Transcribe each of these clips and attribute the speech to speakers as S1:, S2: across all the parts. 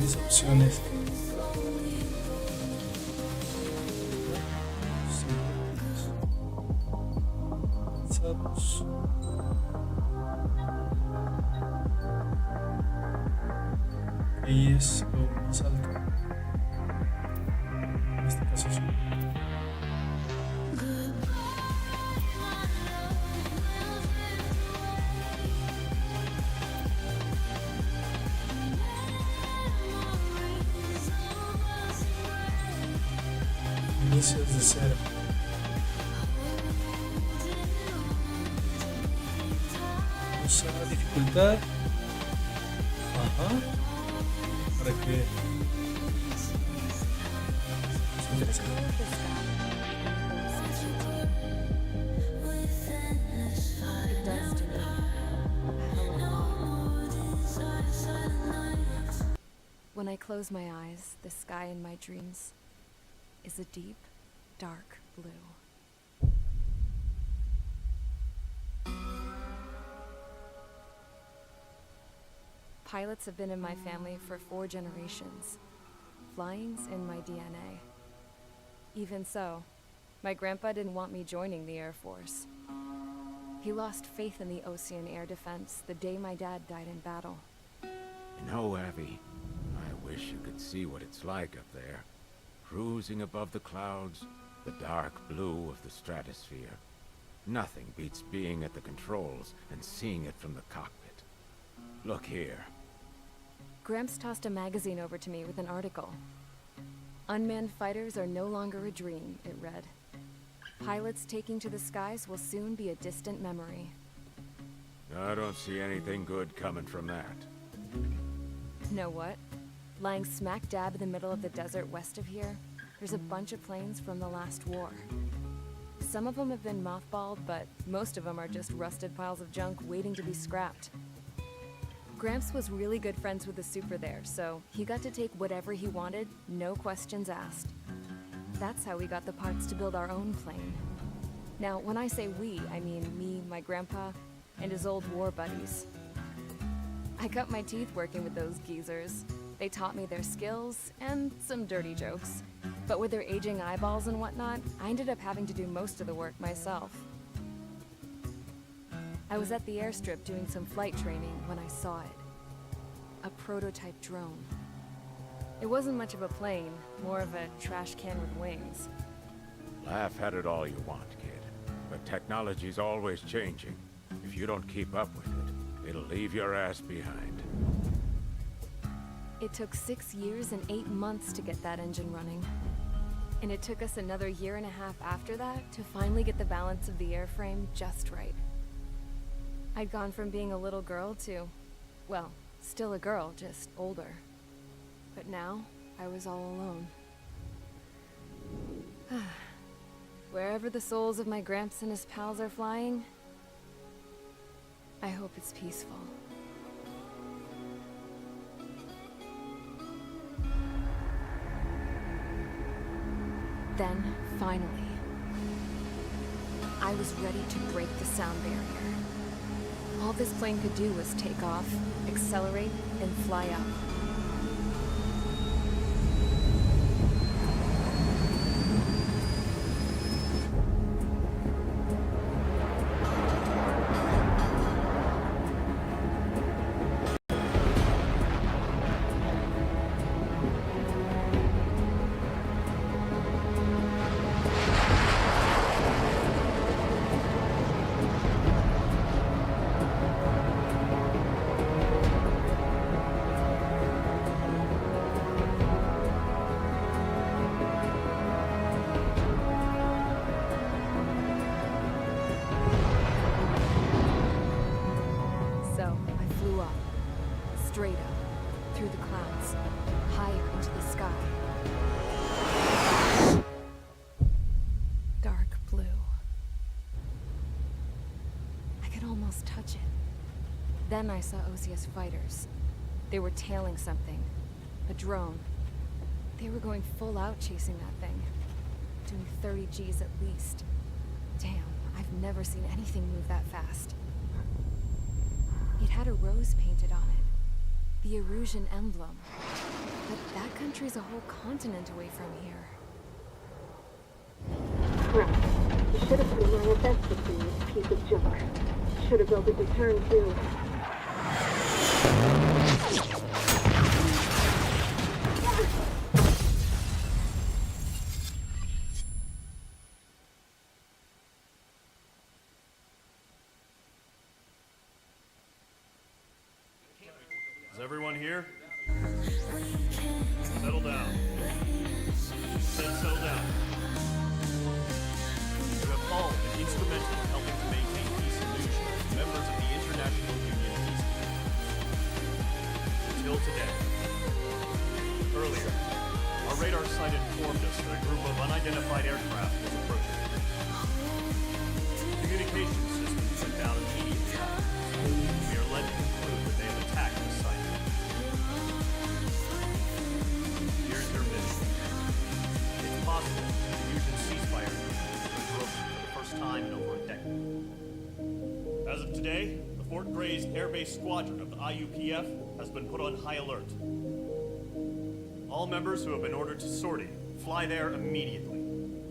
S1: varias opciones que avanzados. Y es lo más alto. En este caso es inicios de cero. Usa dificultad. Ajá. Para que es interesante.
S2: When I close my eyes, the sky in my dreams is a deep, dark blue. Pilots have been in my family for 4 generations. Flying's in my DNA. Even so, my grandpa didn't want me joining the Air Force. He lost faith in the ocean air defense the day my dad died in battle.
S3: You know, Abby, I wish you could see what it's like up there. Cruising above the clouds, the dark blue of the stratosphere. Nothing beats being at the controls and seeing it from the cockpit. Look here.
S2: Gramps tossed a magazine over to me with an article. Unmanned fighters are no longer a dream, it read. Pilots taking to the skies will soon be a distant memory.
S3: I don't see anything good coming from that.
S2: Know what? Lying smack dab in the middle of the desert west of here, there's a bunch of planes from the last war. Some of them have been mothballed, but most of them are just rusted piles of junk waiting to be scrapped. Gramps was really good friends with the super there, so he got to take whatever he wanted, no questions asked. That's how we got the parts to build our own plane. Now, when I say we, I mean me, my grandpa, and his old war buddies. I cut my teeth working with those geezers. They taught me their skills, and some dirty jokes. But with their aging eyeballs and whatnot, I ended up having to do most of the work myself. I was at the airstrip doing some flight training when I saw it. A prototype drone. It wasn't much of a plane, more of a trash can with wings.
S3: Laugh at it all you want, kid. But technology's always changing. If you don't keep up with it, it'll leave your ass behind.
S2: It took 6 years and 8 months to get that engine running. And it took us another 1.5 years after that to finally get the balance of the airframe just right. I'd gone from being a little girl to, well, still a girl, just older. But now, I was all alone. Wherever the souls of my Gramps and his pals are flying, I hope it's peaceful. Then, finally, I was ready to break the sound barrier. All this plane could do was take off, accelerate, and fly up. Straight up, through the clouds, higher into the sky. Dark blue. I could almost touch it. Then I saw OCS fighters. They were tailing something. A drone. They were going full out chasing that thing. Doing 30 Gs at least. Damn, I've never seen anything move that fast. It had a rose painted on it. The Erusian emblem. But that country's a whole continent away from here.
S4: Crap. I should have put in my investment in this piece of junk. Should have built a return too.
S5: Is everyone here? Settle down. Said settle down. You have all been instrumental in helping to maintain peace in Lucia, members of the International Union Peacekeepers. Until today. Earlier, our radar site informed us that a group of unidentified aircraft was approaching. Communication systems went down immediately after. We are led to conclude that they have attacked the site. Here's their mission. It's possible that the Fusion ceasefire has been broken for the first time in over a decade. As of today, the Fort Gray's Air Base Squadron of the IUPF has been put on high alert. All members who have been ordered to sortie, fly there immediately.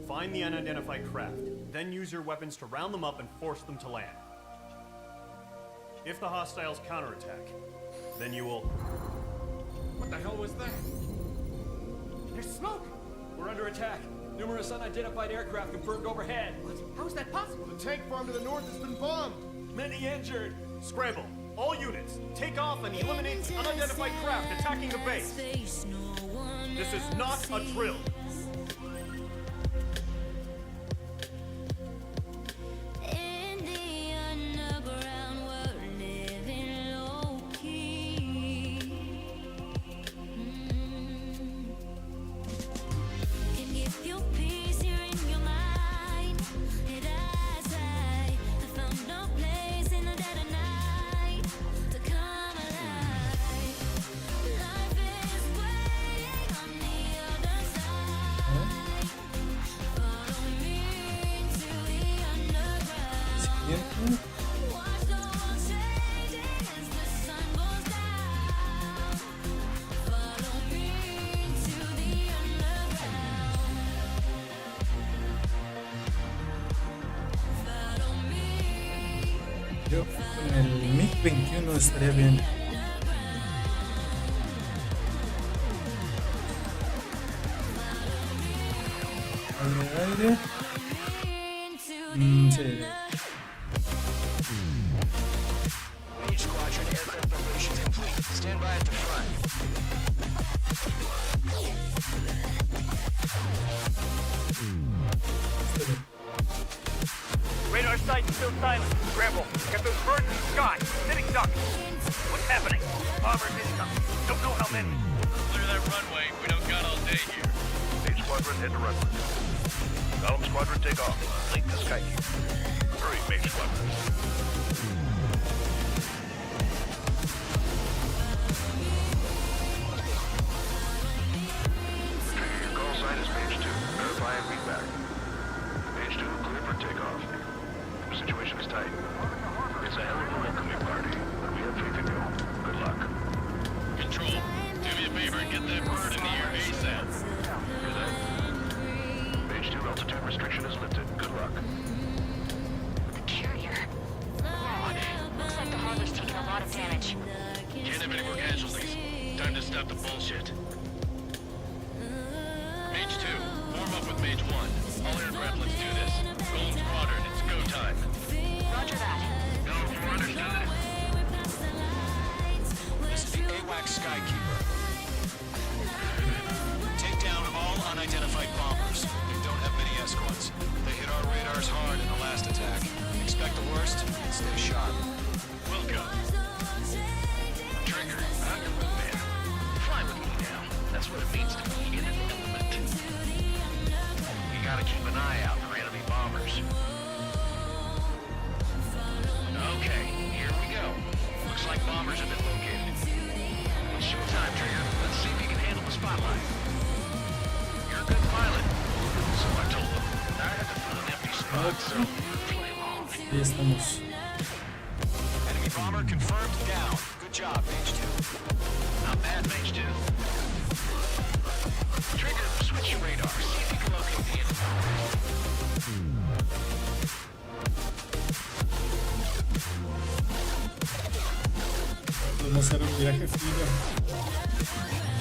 S5: Find the unidentified craft, then use your weapons to round them up and force them to land. If the hostiles counterattack, then you will...
S6: What the hell was that? There's smoke! We're under attack. Numerous unidentified aircraft confirmed overhead. What? How is that possible?
S7: The tank farm to the north has been bombed.
S6: Many injured.
S5: Scramble! All units, take off and eliminate the unidentified craft attacking the base. This is not a drill.
S1: Yo con el MiG-21 estaría bien. Aire. Sí.
S8: Each squadron aircraft preparations complete. Stand by at the front.
S5: Radar site still silent. Scramble. Get those birds in the sky. Sitting ducks. What's happening? Bombers incoming. Don't know how many.
S9: Clear that runway. We don't got all day here.
S7: Main squadron, head to runway. Column squadron, take off. Link the skykeeper. Hurry, main squadron. Your call sign is page 2. Verify and read back. Page 2, clear for takeoff. The situation is tight. It's a hell of a welcoming party, but we have faith in you. Good luck.
S9: Control, do me a favor and get that bird in the air ASAP.
S7: Hear that? Page 2, altitude restriction is lifted. Good luck.
S4: The carrier. Whoa. Looks like the harbor's taken a lot of damage.
S9: Can't have any more casualties. Time to stop the bullshit. Mage 2, form up with Mage 1. All aircraft, let's do this. Golden Squadron, it's go time.
S4: Roger that.
S9: Go, understood.
S8: This is the AWAC Skykeeper. Take down all unidentified bombers. They don't have many escorts. They hit our radars hard in the last attack. Expect the worst and stay sharp.
S9: Welcome.
S7: Trigger, I'm your wingman. Fly with me now. That's what it means to be in an element. You gotta keep an eye out for enemy bombers. Okay, here we go. Looks like bombers have been located. It's showtime, Trigger. Let's see if you can handle the spotlight. You're a good pilot. So I told them. I had to fill an empty spot, so play along.
S1: Ahí estamos.
S8: Enemy bomber confirmed down. Good job, Mage 2.
S7: Not bad, Mage 2.
S1: traje filo.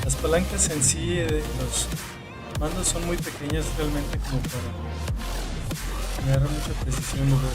S1: Las palancas en sí, los mandos son muy pequeñas realmente como para tener mucha precisión de vuelo.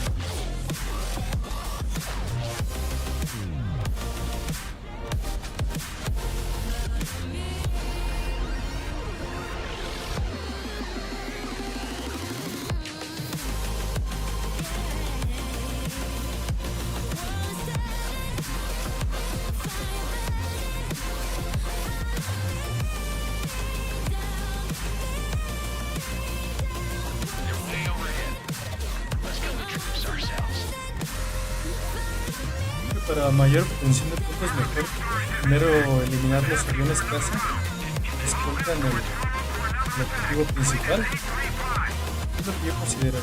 S1: Para mayor obtención de puntos mejor primero eliminar los aviones caza que escoltan el objetivo principal. Es lo que yo consideraría.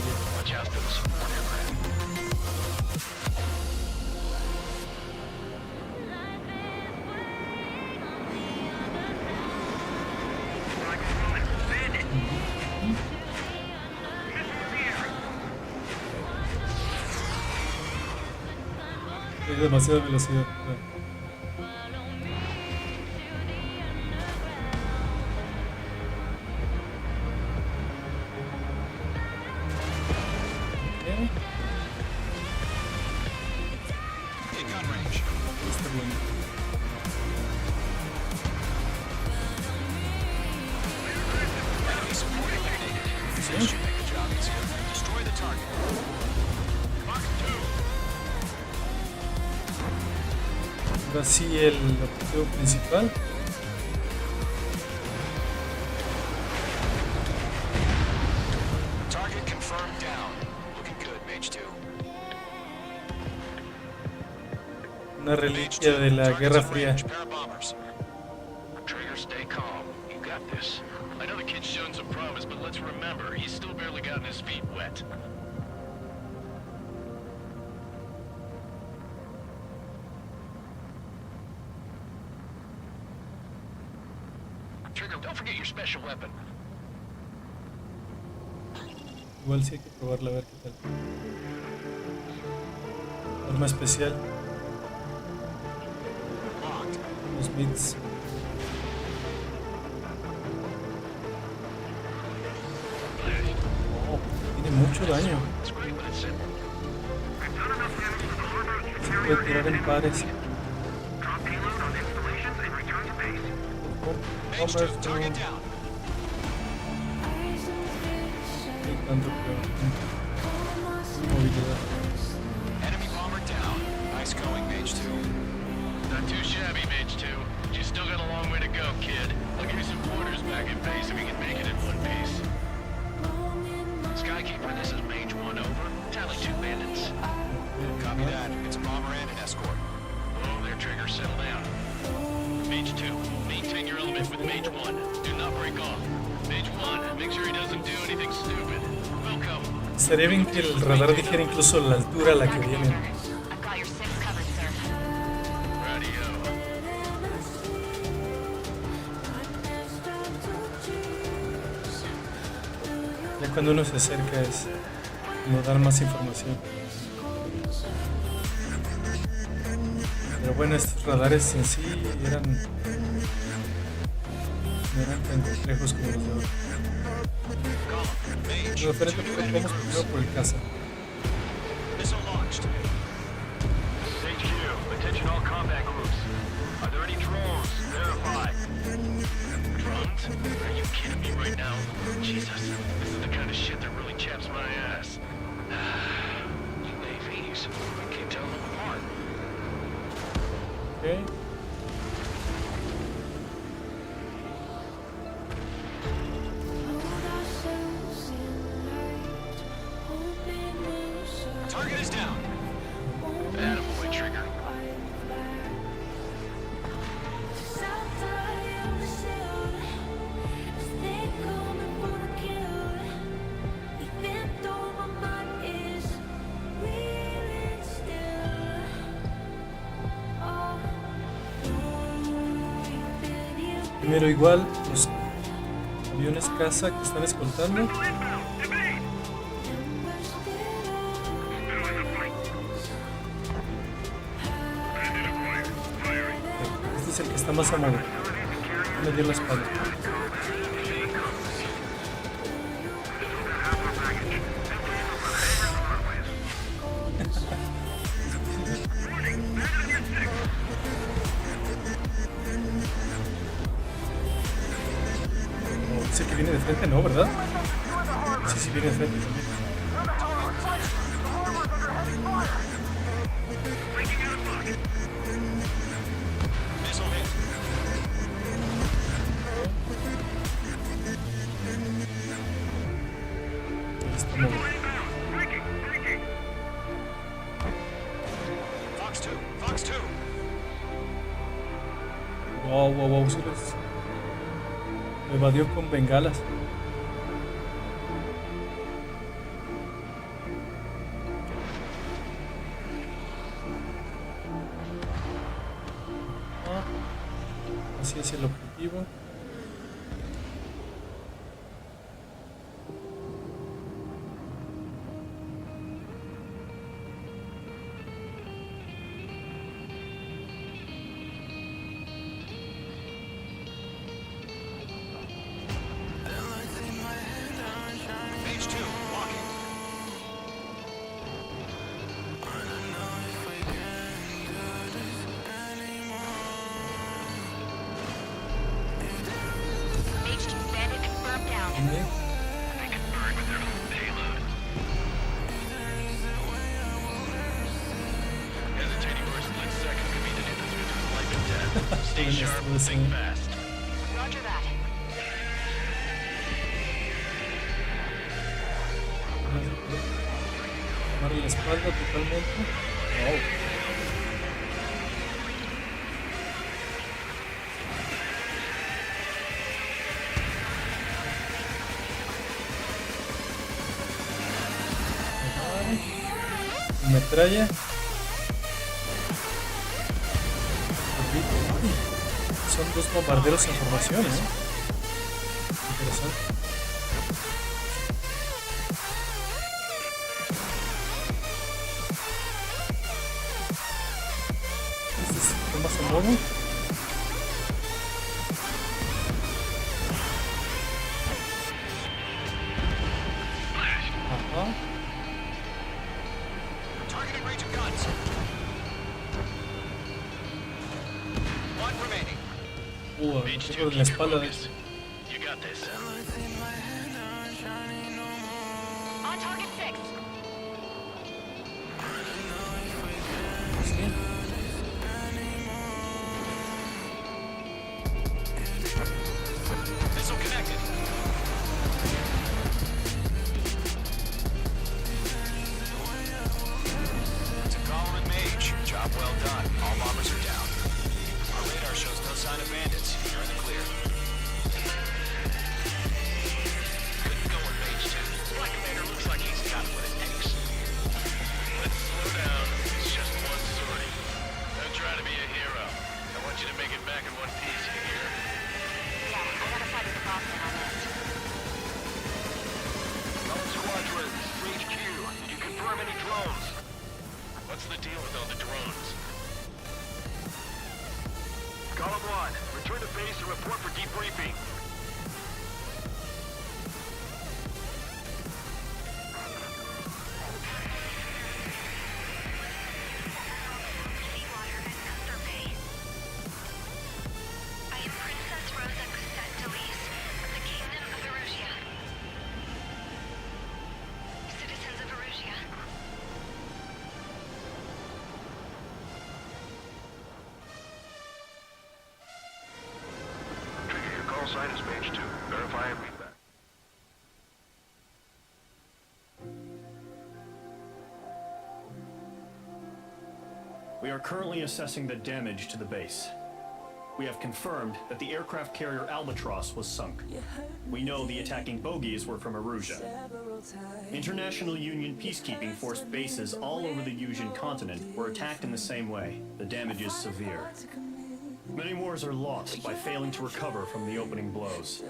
S1: Hay demasiada velocidad. Está bien. ¿Sí? Ahora sí, el objetivo principal.
S8: Target confirmed down. Looking good, Mage 2.
S1: Una reliquia de la Guerra Fría.
S9: Trigger, stay calm. You got this. I know the kid's shown some promise, but let's remember, he's still barely gotten his feet wet. Trigger, don't forget your special weapon.
S1: Igual sí hay que probarla a ver qué tal. Arma especial. Los bits. Oh, tiene mucho daño. Se puede tirar en pares.
S8: Target down.
S1: Hay tanto movilidad.
S8: Enemy bomber down. Nice going, Mage 2.
S9: Not too shabby, Mage 2. But you still got a long way to go, kid. I'll give you some pointers back in base if you can make it in one piece. Skykeeper, this is Mage 1, over. Tally 2 bandits.
S8: Copy that. It's a bomber and an escort.
S9: Oh, there, Trigger, settle down. Mage 2, maintain your element with Mage 1. Do not break off. Mage 1, make sure he doesn't do anything stupid. Welcome.
S1: Estaría bien que el radar dijera incluso la altura a la que vienen.
S10: I've got your six covered, sir.
S9: Radio.
S1: Ya cuando uno se acerca es como dar más información. Pero bueno, estos radares en sí no eran tan complejos como los de ahora. Lo referente vamos primero por el caza.
S8: Missile launched.
S9: Stage 2, attention all combat groups. Are there any drones? Verify. Drones? Are you kidding me right now? Jesus, this is the kind of shit that really chaps my ass.
S8: UAVs. I can't tell them apart.
S1: Okay.
S8: Target is down.
S9: Attaboy, Trigger.
S1: Primero igual los aviones caza que están escoltando. está más a modo. Me dio la espalda. No, dice que viene de frente, ¿no? ¿Verdad? Sí, sí, viene de frente también. Wow, se les evadió con bengalas. Así es el objetivo.
S7: Stay sharp, think fast.
S10: Roger that.
S1: Tomar la espalda totalmente. Wow. Metralla. Son dos bombarderos en formación, ¿eh? Interesante. Este es más a modo. Ajá. Por la espalda de este.
S10: On target 6.
S1: Sí.
S8: Missile connected. To Column and Mage, job well done. All bombers are down. Our radar shows no sign of bandits. You're in the clear. Good going, Mage 2. Black Commander looks like he's got what it takes. Let's slow down. It's just one sortie. Don't try to be a hero. I want you to make it back in one piece, you hear?
S10: Yeah, I gotta fight with the boss man on this.
S9: All squadrons, HQ. Did you confirm any drones?
S7: What's the deal with all the drones?
S9: Column 1, return to base and report for debriefing. Sign is Mage 2. Verify and read back.
S5: We are currently assessing the damage to the base. We have confirmed that the aircraft carrier Albatross was sunk. We know the attacking bogies were from Erusia. International Union peacekeeping force bases all over the Yusian continent were attacked in the same way. The damage is severe. Many wars are lost by failing to recover from the opening blows.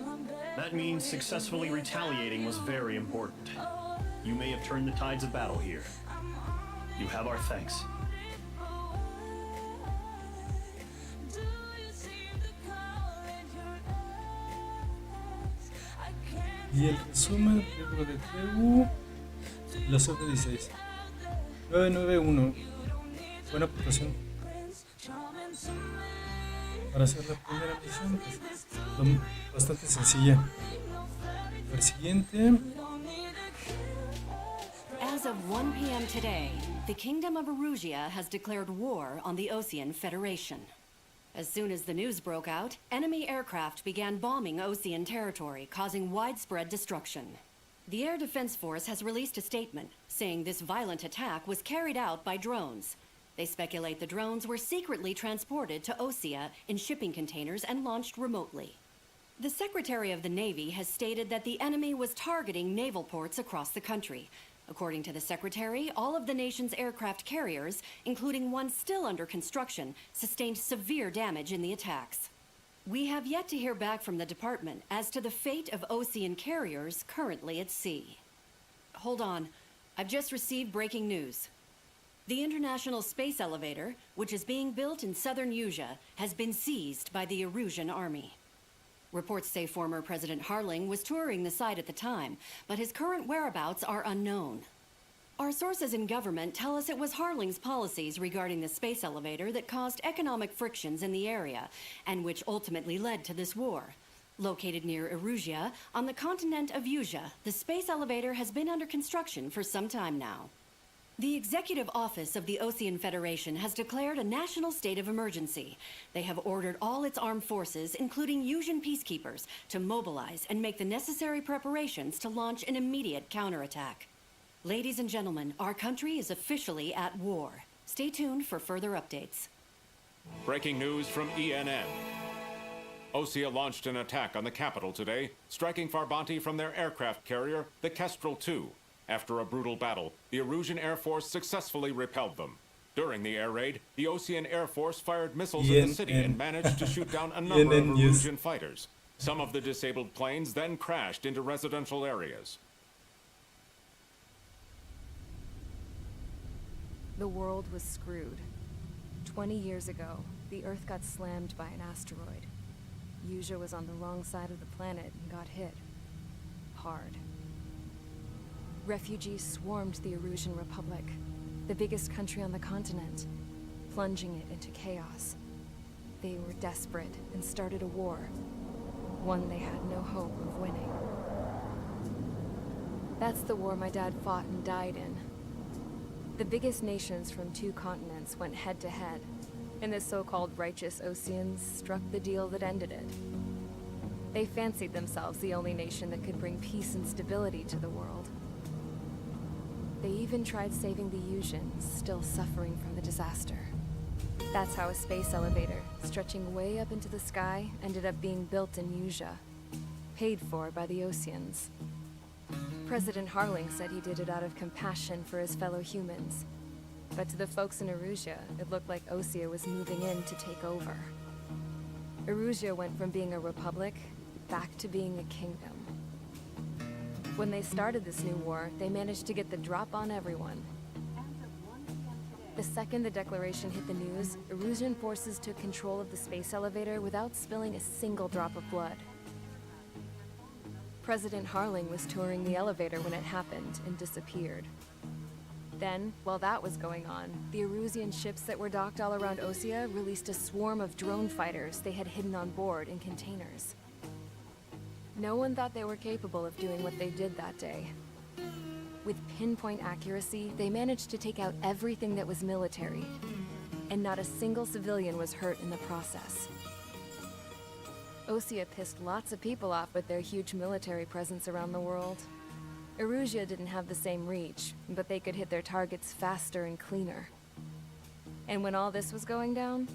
S5: That means successfully retaliating was very important. You may have turned the tides of battle here. You have our thanks.
S1: Y el resumen, libro de TU, los F-16. 991. Buena puntuación. Para hacer la primera misión, pues, bastante sencilla. El siguiente.
S11: As of 1 p.m. today, the Kingdom of Erusia has declared war on the Osean Federation. As soon as the news broke out, enemy aircraft began bombing Osean territory, causing widespread destruction. The Air Defense Force has released a statement saying this violent attack was carried out by drones. They speculate the drones were secretly transported to Osea in shipping containers and launched remotely. The Secretary of the Navy has stated that the enemy was targeting naval ports across the country. According to the Secretary, all of the nation's aircraft carriers, including one still under construction, sustained severe damage in the attacks. We have yet to hear back from the department as to the fate of Osean carriers currently at sea. Hold on. I've just received breaking news. The International Space Elevator, which is being built in southern Erusia, has been seized by the Erusian army. Reports say former President Harling was touring the site at the time, but his current whereabouts are unknown. Our sources in government tell us it was Harling's policies regarding the space elevator that caused economic frictions in the area, and which ultimately led to this war. Located near Erusia, on the continent of Erusia, the space elevator has been under construction for some time now. The Executive Office of the Osean Federation has declared a national state of emergency. They have ordered all its armed forces, including Erusian peacekeepers, to mobilize and make the necessary preparations to launch an immediate counterattack. Ladies and gentlemen, our country is officially at war. Stay tuned for further updates.
S3: Breaking news from ENN. Osea launched an attack on the capital today, striking Farbanti from their aircraft carrier, the Kestrel II. After a brutal battle, the Erusian Air Force successfully repelled them. During the air raid, the Osean Air Force fired missiles at the city and managed to shoot down a number of Erusian fighters. Some of the disabled planes then crashed into residential areas.
S2: The world was screwed. 20 years ago, the Earth got slammed by an asteroid. Erusia was on the wrong side of the planet and got hit. Hard. Refugees swarmed the Erusian Republic, the biggest country on the continent, plunging it into chaos. They were desperate and started a war, one they had no hope of winning. That's the war my dad fought and died in. The biggest nations from 2 continents went head-to-head, and the so-called righteous Oseans struck the deal that ended it. They fancied themselves the only nation that could bring peace and stability to the world. They even tried saving the Erusians, still suffering from the disaster. That's how a space elevator, stretching way up into the sky, ended up being built in Erusia, paid for by the Oseans. President Harling said he did it out of compassion for his fellow humans. But to the folks in Erusia, it looked like Osea was moving in to take over. Erusia went from being a republic back to being a kingdom. When they started this new war, they managed to get the drop on everyone. The second the declaration hit the news, Erusian forces took control of the space elevator without spilling a single drop of blood. President Harling was touring the elevator when it happened and disappeared. Then, while that was going on, the Erusian ships that were docked all around Osea released a swarm of drone fighters they had hidden on board in containers. No one thought they were capable of doing what they did that day. With pinpoint accuracy, they managed to take out everything that was military, and not a single civilian was hurt in the process. Osea pissed lots of people off with their huge military presence around the world. Erusia didn't have the same reach, but they could hit their targets faster and cleaner. And when all this was going down,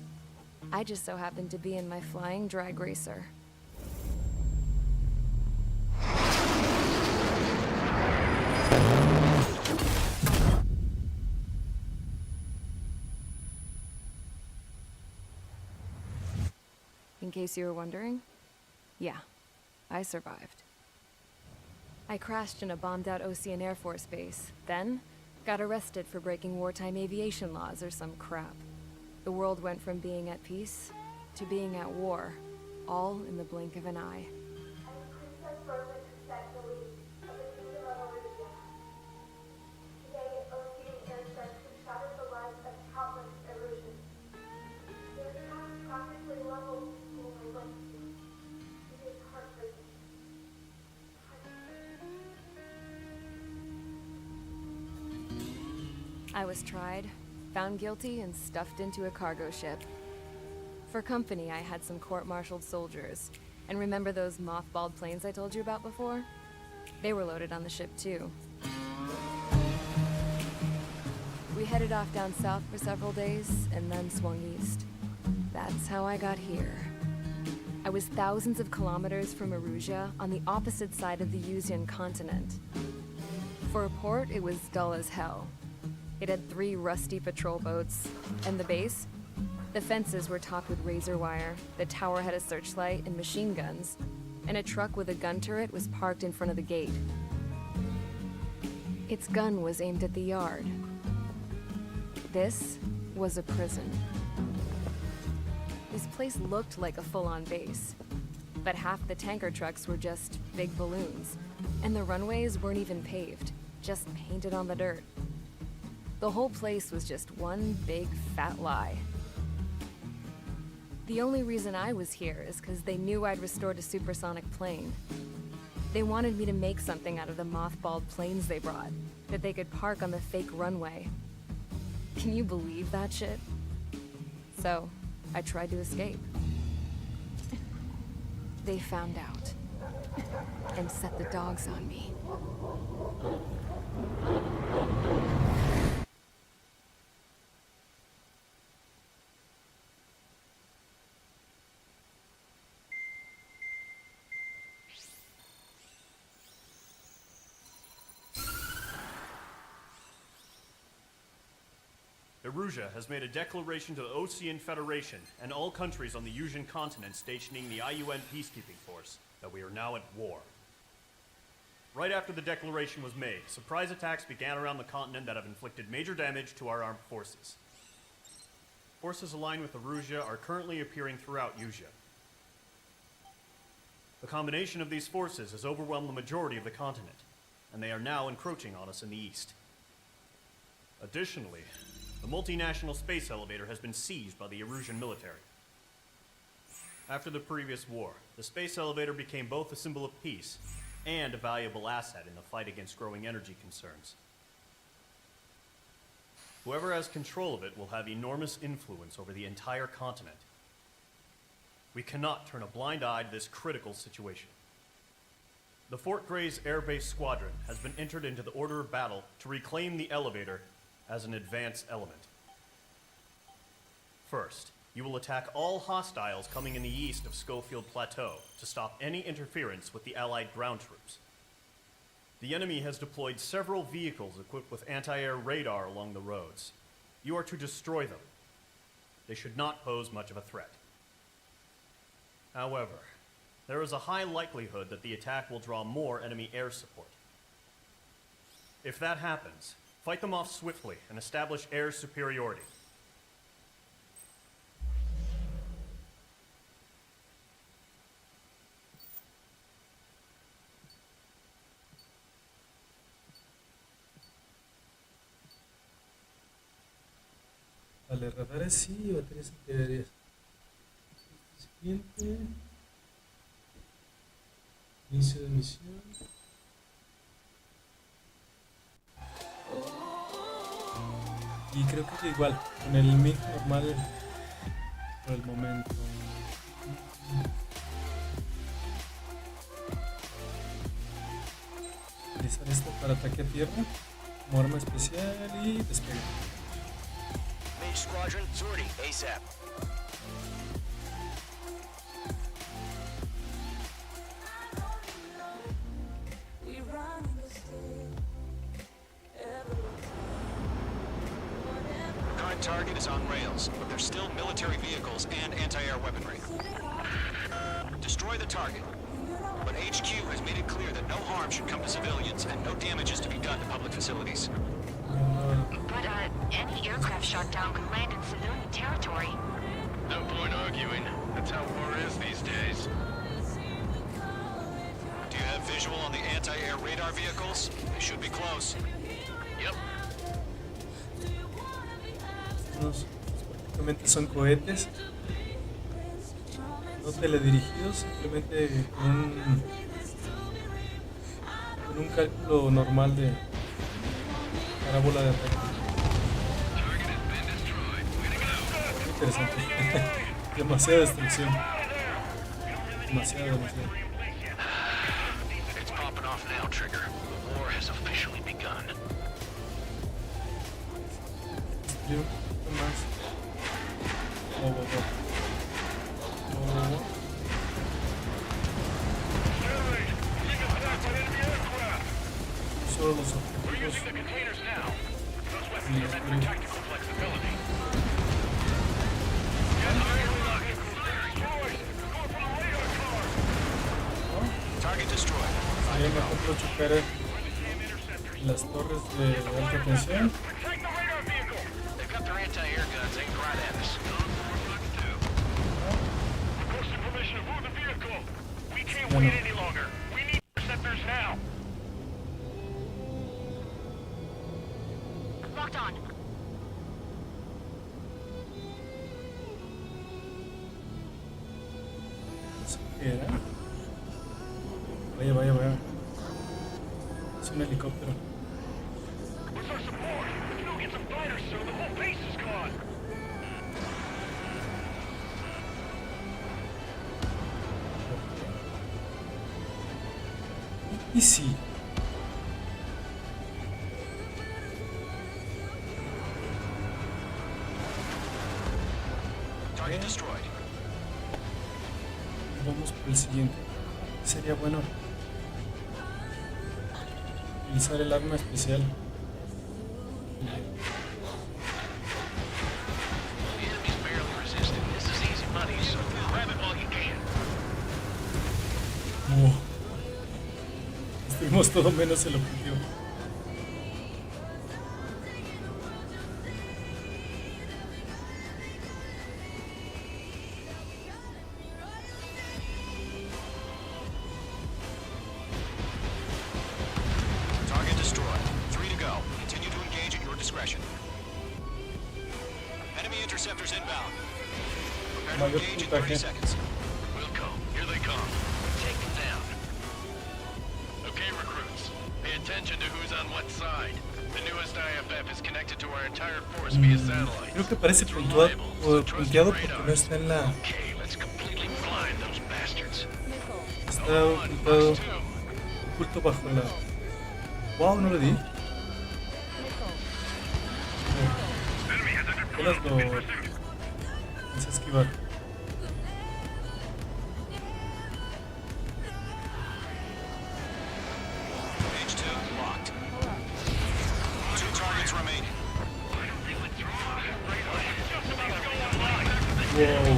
S2: I just so happened to be in my flying drag racer. In case you were wondering, yeah, I survived. I crashed in a bombed-out Osean Air Force base, then got arrested for breaking wartime aviation laws or some crap. The world went from being at peace to being at war, all in the blink of an eye.
S4: that belief of the kingdom of Arabia. Today, an Ocean airstrike could shatter the lives of countless Erusians. Their path practically leveled school I went to. It is heartbreaking.
S2: I was tried, found guilty, and stuffed into a cargo ship. For company, I had some court-martialed soldiers. And remember those mothballed planes I told you about before? They were loaded on the ship, too. We headed off down south for several days, and then swung east. That's how I got here. I was thousands of kilometers from Erusia, on the opposite side of the Yuzian continent. For a port, it was dull as hell. It had 3 rusty patrol boats, and the base? The fences were topped with razor wire, the tower had a searchlight and machine guns, and a truck with a gun turret was parked in front of the gate. Its gun was aimed at the yard. This was a prison. This place looked like a full-on base, but half the tanker trucks were just big balloons, and the runways weren't even paved, just painted on the dirt. The whole place was just one big fat lie. The only reason I was here is because they knew I'd restored a supersonic plane. They wanted me to make something out of the mothballed planes they brought, that they could park on the fake runway. Can you believe that shit? So, I tried to escape. They found out, and set the dogs on me.
S5: Erusia has made a declaration to the Ocean Federation and all countries on the Yuzian continent stationing the IUN peacekeeping force that we are now at war. Right after the declaration was made, surprise attacks began around the continent that have inflicted major damage to our armed forces. Forces aligned with Erusia are currently appearing throughout Yusia. The combination of these forces has overwhelmed the majority of the continent, and they are now encroaching on us in the east. Additionally, the multinational space elevator has been seized by the Erusian military. After the previous war, the space elevator became both a symbol of peace and a valuable asset in the fight against growing energy concerns. Whoever has control of it will have enormous influence over the entire continent. We cannot turn a blind eye to this critical situation. The Fort Gray's Air Base Squadron has been entered into the order of battle to reclaim the elevator as an advance element. First, you will attack all hostiles coming in the east of Schofield Plateau to stop any interference with the Allied ground troops. The enemy has deployed several vehicles equipped with anti-air radar along the roads. You are to destroy them. They should not pose much of a threat. However, there is a high likelihood that the attack will draw more enemy air support. If that happens, fight them off swiftly and establish air superiority.
S1: Vale, radares sí, baterías antiaéreas. Siguiente. Inicio de misión. Y creo que igual, con el mic normal por el momento. Utilizar esto para ataque a tierra, como arma especial y despegue.
S7: Mage Squadron, sortie, ASAP. Current target is on rails, but there's still military vehicles and anti-air weaponry. Destroy the target. But HQ has made it clear that no harm should come to civilians and no damage is to be done to public facilities.
S10: But, any aircraft shot down could land in civilian territory.
S8: No point arguing. That's how war is these days.
S7: Do you have vision
S8: visual on the anti-air radar vehicles? They should be close. Yep.
S1: Unos prácticamente son cohetes. No teledirigidos, simplemente con un cálculo normal de parábola de ataque. Muy interesante. Demasiada destrucción. Demasiado.
S8: It's popping off now, Trigger. The war has officially begun.
S1: Destruir un poquito más. Oh. Solo los objetivos.
S8: Target destroyed.
S1: Sería mejor chocar las torres de alta tensión.
S8: They've got their anti-air guns aimed right at us.
S9: Requesting permission to move the vehicle. We can't wait any longer. We need interceptors now.
S10: Locked on.
S1: ¿Qué era? Vaya. Es un helicóptero.
S9: Where's our support? If you don't get some fighters soon, the whole base is gone.
S1: Y sí.
S8: Target destroyed.
S1: Vamos por el siguiente. Sería bueno utilizar el arma especial.
S8: The enemy's barely resisting. This is easy money, so grab it while you can.
S1: Destruimos todo menos el objetivo.
S8: Target destroyed. 3 to go. Continue to engage at your discretion. Enemy interceptors inbound. Prepare to
S1: Mayor
S8: engage in
S1: puntaje.
S8: 30 seconds. We'll come. Here they come. Take them down.
S7: Okay, recruits. Pay attention to who's on what side. The newest IFF is connected to our entire force via satellite.
S1: Creo que parece puntuado porque no está en la...
S8: Okay, let's completely blind those bastards.
S1: Está ocultado, oculto bajo la... Wow, no lo di. Apenas lo... Pensé esquivar.
S8: Page 2 locked. 2 targets remaining.
S1: Wow.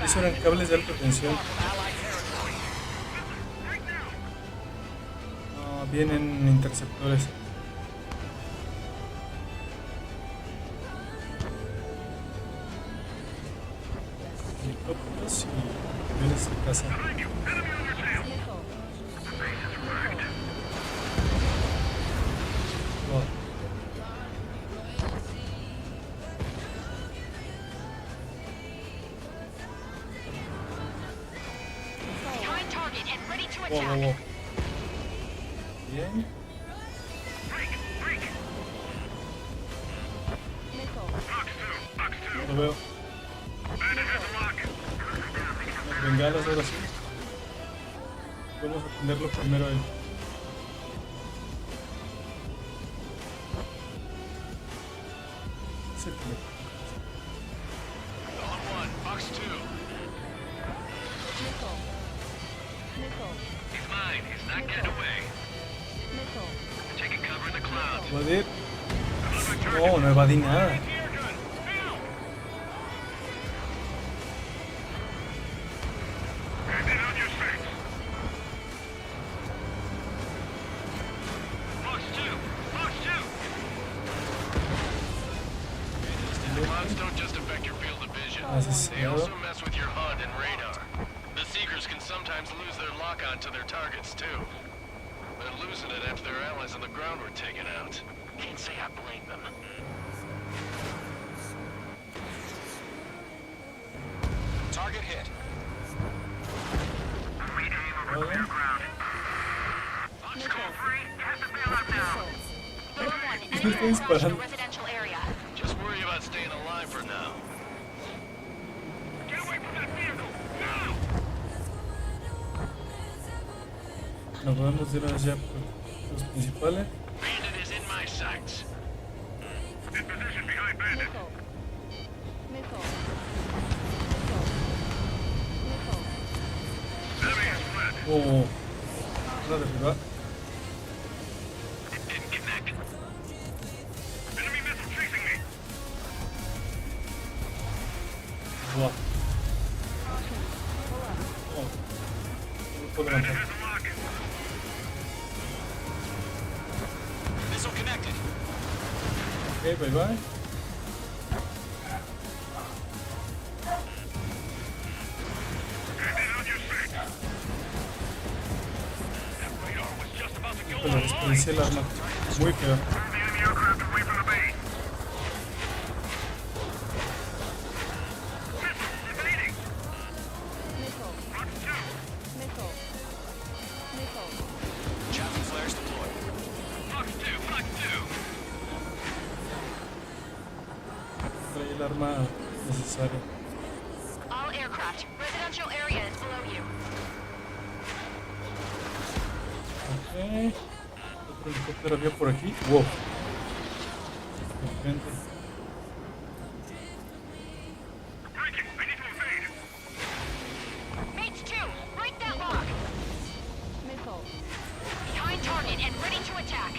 S1: Eso eran cables de alta tensión. Vienen interceptores. Helicópteros y aviones de caza. Wow.
S10: Behind target and ready to
S1: Wow.
S10: attack.
S1: Bien. Lo veo. Las bengalas ahora sí. Vamos a atenderlo primero a él. Es el que me-
S8: On 1, box 2. He's mine. He's not getting away. Taking cover in the clouds.
S1: Evadir. No, no evadí nada.
S7: Clouds don't just affect your field of vision.
S1: Asesinado.
S7: They also mess with your HUD and radar. The Seekers can
S8: sometimes lose their lock-on to their targets, too. They're losing it after their allies on the ground were taken out.
S7: Can't say I blame them.
S6: Target hit.
S9: We aim over
S1: Vale.
S9: clear ground. Fox call 3, you have to bail out now.
S10: Rover 1,
S1: Me
S10: enemy
S1: está
S10: has launched
S1: disparando.
S10: a residential area.
S8: Just worry about staying alive for now.
S9: Get away from that vehicle, now!
S1: Nos podemos ir hacia los principales.
S8: Bandit is in my sights.
S9: In position behind Bandit. Enemy has fled.
S1: Oh, una derribar.
S8: It didn't connect.
S9: Enemy missile chasing me.
S1: Buah. Oh, no puedo
S9: Bandit
S1: levantar.
S9: has a lock.
S6: Missile connected.
S1: Ok, bye bye.
S9: Bandit on your six. That radar was just about to go
S1: Pero desperdicié el arma. Muy feo.
S9: Move the enemy aircraft away from the base. Missiles evading. Fox 2.
S6: Chaplain flares deployed.
S9: Fox 2. Fox 2.
S1: Trae el arma necesaria.
S10: All aircraft, residential area is below you.
S1: Ok. Otro helicóptero había por aquí. Wow. De frente.
S9: Breaking. I need to evade.
S10: Mates 2, break that lock. Behind target and ready to attack.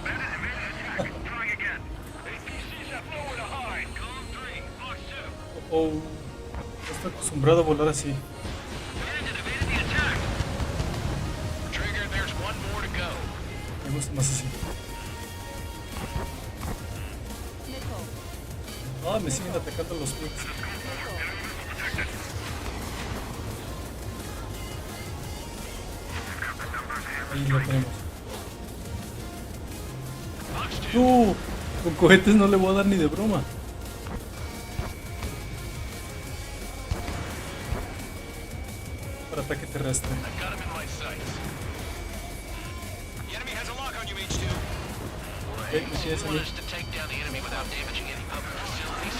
S9: Bandit evaded attack. Trying again. APCs have nowhere to hide. Column 3. Fox 2.
S1: Oh, no estoy acostumbrado a volar así.
S8: Bandit evaded the attack. Trigger, there's one more to go.
S1: Me gusta más así. Ah, me siguen atacando los wings. Ahí lo tenemos. ¡No! Con cohetes no le voy a dar ni de broma. Para ataque terrestre.
S8: I've got him in my sights.
S6: The enemy has a lock on you, H2.
S1: Ok, me tienes a
S8: You
S1: mí.
S8: want us to take down the enemy without damaging any public facilities?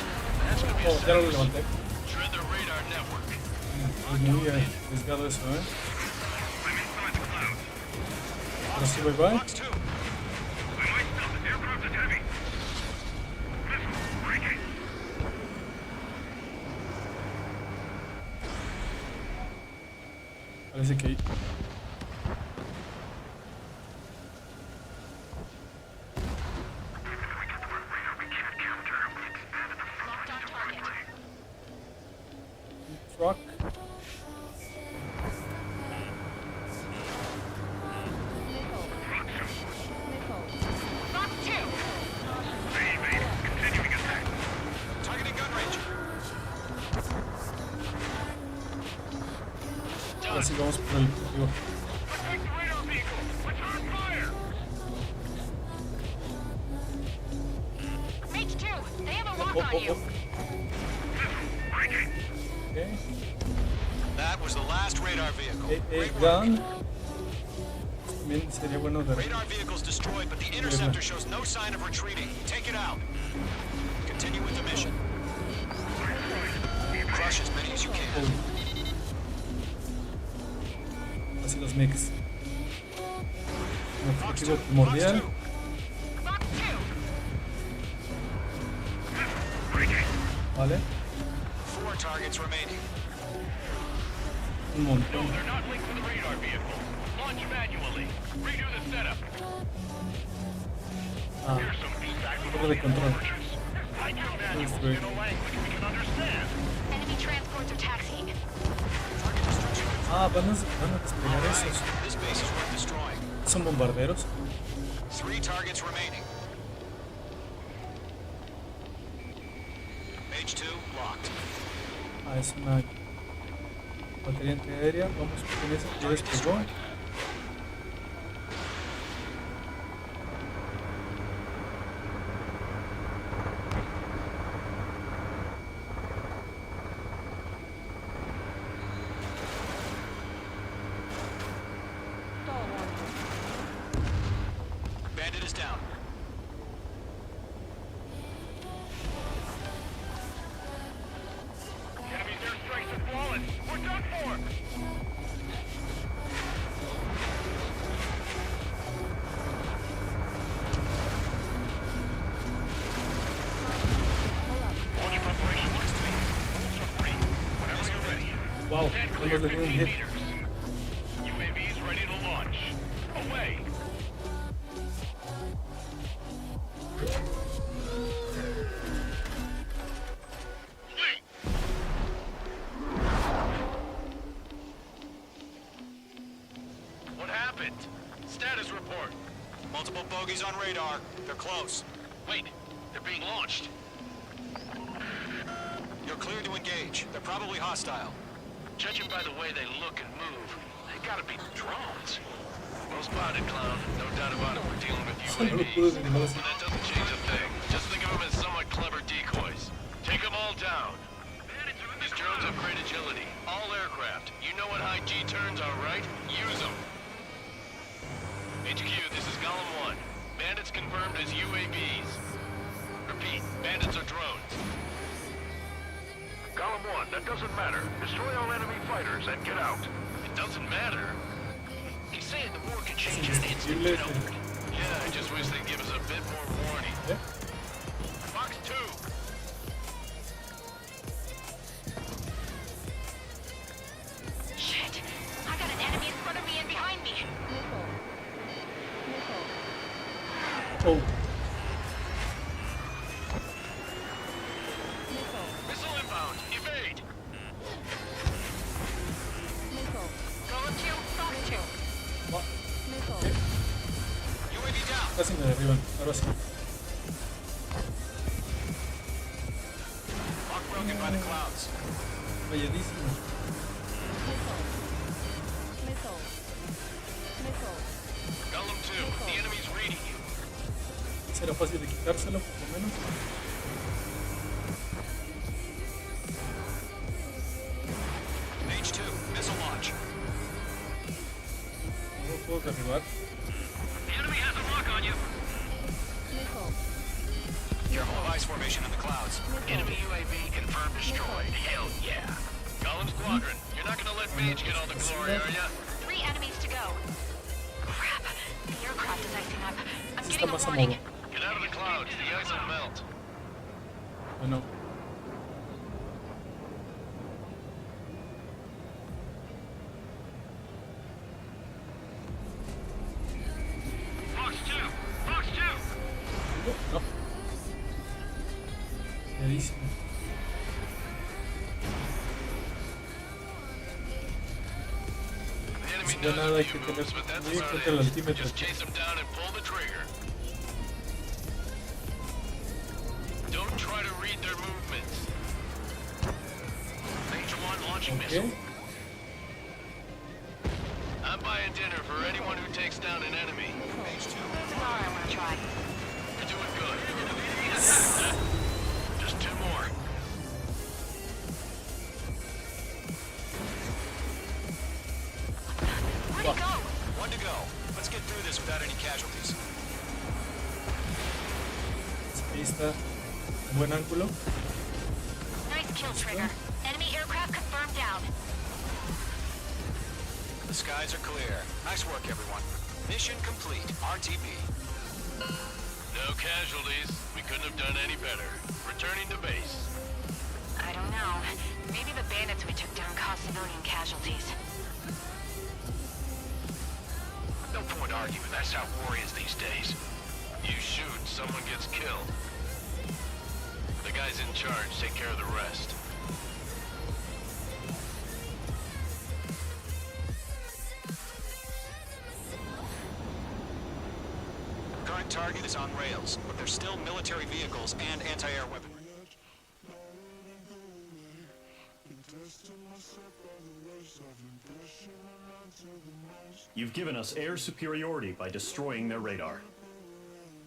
S8: That's gonna be a
S1: Oh, ya lo
S8: serious.
S1: levanté.
S8: Shred the radar network.
S1: Es muy arriesgado eso, ¿eh?
S9: I'm inside the clouds.
S1: Ahora sí, bye bye.
S6: Fox 2.
S9: I might stop. This aircraft is heavy. Missile. Breaking.
S1: Parece que ahí.
S10: Locked on target.
S1: Truck.
S10: Fox 2,
S9: They evade. Continuing attack.
S6: Targeting gun range.
S1: Ahora sí vamos por el objetivo.
S9: Attack the radar vehicle. Return fire.
S10: Mates 2, they have a lock
S1: Oh,
S10: on
S1: oh,
S10: you.
S1: oh.
S9: Breaking.
S1: Ok.
S6: That was the last radar vehicle. Great work.
S1: Gun. También sería bueno de...
S6: Radar vehicle's destroyed, but the interceptor shows no sign of retreating. Take it out. Continue with the mission. Crush as many as you can.
S1: Así los mix. Un objetivo primordial.
S10: Fox 2,
S1: Vale.
S6: 4 targets remaining.
S1: Un montón.
S9: They're not linked to the radar vehicle. Launch manually. Redo the setup.
S1: Ah,
S9: Here's some feedback from
S1: torre de control.
S9: I do manual
S1: Destroy.
S9: in a language we can understand.
S10: enemy transports are taxiing.
S6: Target destruction.
S1: Ah, van a desplegar esos.
S6: This base is worth destroying.
S1: Son bombarderos.
S6: 3 targets remaining. H2 locked.
S1: Ah, es una batería antiaérea. Vamos con esa que ya despegó.
S9: Bandit is down.
S8: Enemy's airstrikes are flawless. We're done for! Launch preparation looks to me. Bolts are free. Whenever you're ready.
S1: Wow,
S8: Stand
S1: hemos
S8: clear
S1: tenido un
S8: 50
S1: hit.
S8: meters. UAVs ready to launch. Away! What happened? Status report.
S9: Multiple bogeys on radar. They're close.
S8: Wait, they're being launched.
S9: You're clear to engage. They're probably hostile.
S8: Judging by the way they look and move, they gotta be drones. Well spotted, clown. No doubt about it, we're dealing with
S1: Son locuras
S8: UAVs.
S1: animales.
S8: But that doesn't change a thing. Just think of them as somewhat clever decoys. Take them all down. These drones have great agility. All aircraft. You know what high G turns are, right? Use them. HQ, this is Golem 1. Bandits confirmed as UAVs. Repeat, bandits are drones. Golem 1, that doesn't matter. Destroy all enemy fighters and get out. It doesn't matter? He's saying the war can change in an instant, you know. Yeah, I just wish they'd give us a bit more warning.
S1: ¿Eh?
S8: Fox 2.
S10: Shit! I got an enemy in front of me and behind me.
S1: Oh,
S8: Missile inbound. Evade.
S10: Golem 2, Fox 2.
S1: va.
S9: UAV down.
S1: Casi me derriban. Ahora sí.
S9: Lock broken by the clouds.
S1: Valladísimo.
S8: Golem 2, the enemy's reading you.
S1: Será fácil de quitárselo, por lo menos.
S9: H2, missile launch.
S1: No lo puedo derribar.
S8: The enemy has a lock on you.
S9: Careful of ice formation in the clouds.
S8: Enemy UAV confirmed destroyed. Hell yeah. Golem Squadron, you're not gonna let Mage get all the glory, are ya?
S10: 3 enemies to go. Crap. The aircraft is icing up. I'm
S1: Sí está
S10: getting a
S1: más a
S10: warning.
S1: modo.
S8: Get out of the clouds, the ice will melt.
S1: Bueno,
S8: Fox 2! Fox 2!
S1: no. Valladísimo.
S8: The enemy
S1: Ya
S8: knows
S1: nada,
S8: a
S1: hay
S8: few
S1: que tener
S8: moves, but that's
S1: muy en
S8: about
S1: cuenta el
S8: it.
S1: altímetro.
S8: Just chase them down and pull the trigger. Don't try to read their movements. Major 1 launching missile.
S1: Ok.
S8: I'm buying dinner for anyone who takes down an enemy.
S10: Tomorrow I want to try.
S8: You're doing good. Just 2 more.
S10: Where'd he go?
S9: One to go. Let's get through this without any casualties.
S1: Ahí está. Un buen ángulo.
S10: Nice kill, Trigger. Enemy aircraft confirmed down.
S9: The skies are clear. Nice work, everyone. Mission complete. RTB.
S8: No casualties. We couldn't have done any better. Returning to base.
S10: I don't know. Maybe the bandits we took down caused civilian casualties.
S8: No point arguing. That's how war is these days. You shoot, someone gets killed. The guys in charge take care of the rest.
S9: Current target is on rails, but there's still military vehicles and anti-air weaponry.
S12: Testing myself by the wayside.
S5: You've given us air superiority by destroying their radar.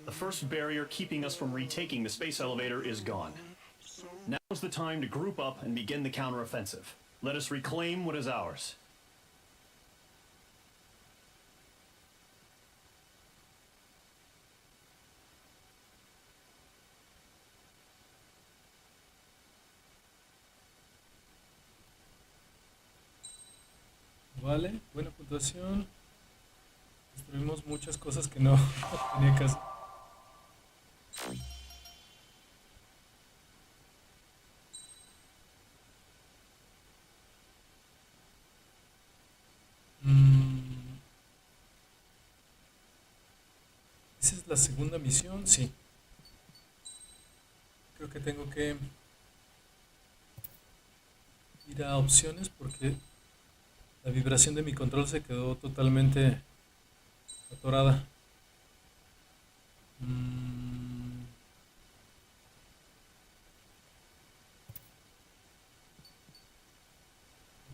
S5: The first barrier keeping us from retaking the space elevator is gone. Now's the time to group up and begin the counteroffensive. Let us reclaim what is ours.
S1: Vale, buena puntuación. Destruimos muchas cosas que no tenía que hacer. Esa es la segunda misión, sí. Creo que tengo que ir a opciones porque la vibración de mi control se quedó totalmente atorada.